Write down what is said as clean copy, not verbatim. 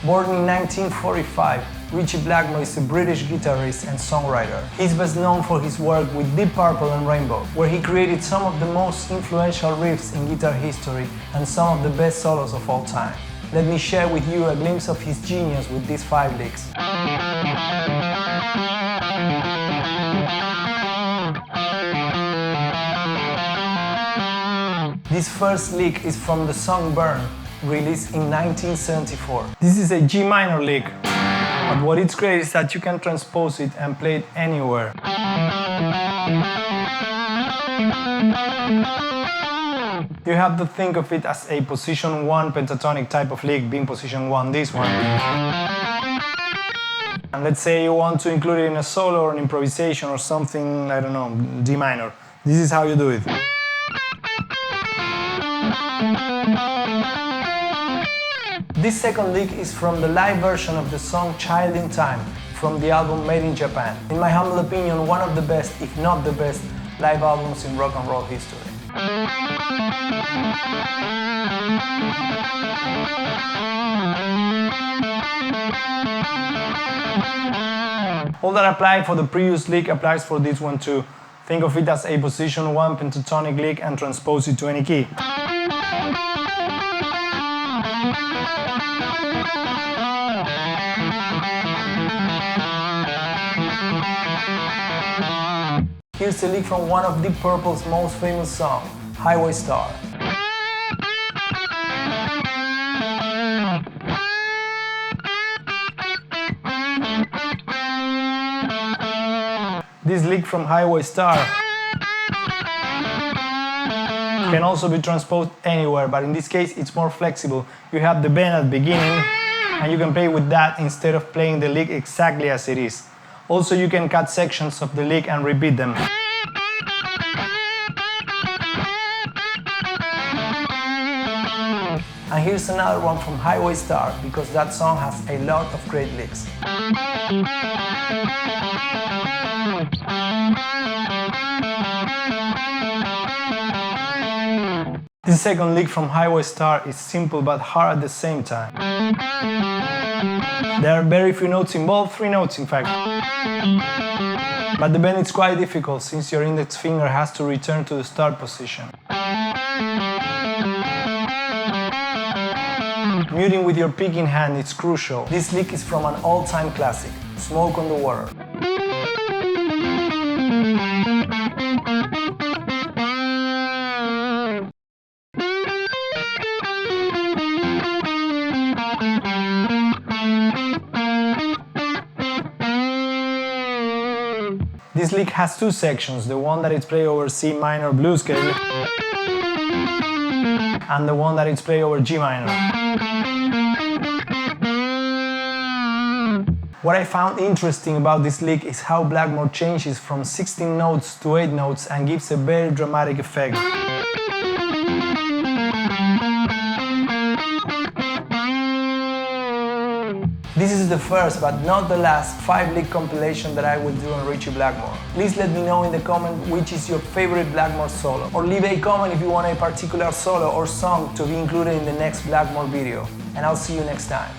Born in 1945, Ritchie Blackmore is a British guitarist and songwriter. He's best known for his work with Deep Purple and Rainbow, where he created some of the most influential riffs in guitar history and some of the best solos of all time. Let me share with you a glimpse of his genius with these 5 licks. This first lick is from the Songburn, released in 1974. This is a G minor lick, but what it's great is that you can transpose it and play it anywhere. You have to think of it as a position 1 pentatonic type of lick, being position 1 this one. And let's say you want to include it in a solo or an improvisation or something, I don't know, D minor. This is how you do it. This second lick is from the live version of the song Child in Time, from the album Made in Japan. In my humble opinion, one of the best, if not the best, live albums in rock and roll history. All that applied for the previous lick applies for this one too. Think of it as a position 1 pentatonic lick and transpose it to any key. Here's a lick from one of Deep Purple's most famous songs, Highway Star. This lick from Highway Star can also be transposed anywhere, but in this case it's more flexible. You have the bend at the beginning and you can play with that instead of playing the lick exactly as it is. Also, you can cut sections of the lick and repeat them. And here's another one from Highway Star, because that song has a lot of great licks. The second lick from Highway Star is simple but hard at the same time. There are very few notes involved, 3 notes in fact. But the bend is quite difficult since your index finger has to return to the start position. Muting with your picking hand is crucial. This lick is from an all-time classic, Smoke on the Water. This lick has 2 sections, the one that is played over C minor blues scale and the one that is played over G minor. What I found interesting about this lick is how Blackmore changes from 16 notes to 8 notes and gives a very dramatic effect. This is the first, but not the last, 5-lick compilation that I will do on Ritchie Blackmore. Please let me know in the comment which is your favorite Blackmore solo, or leave a comment if you want a particular solo or song to be included in the next Blackmore video. And I'll see you next time.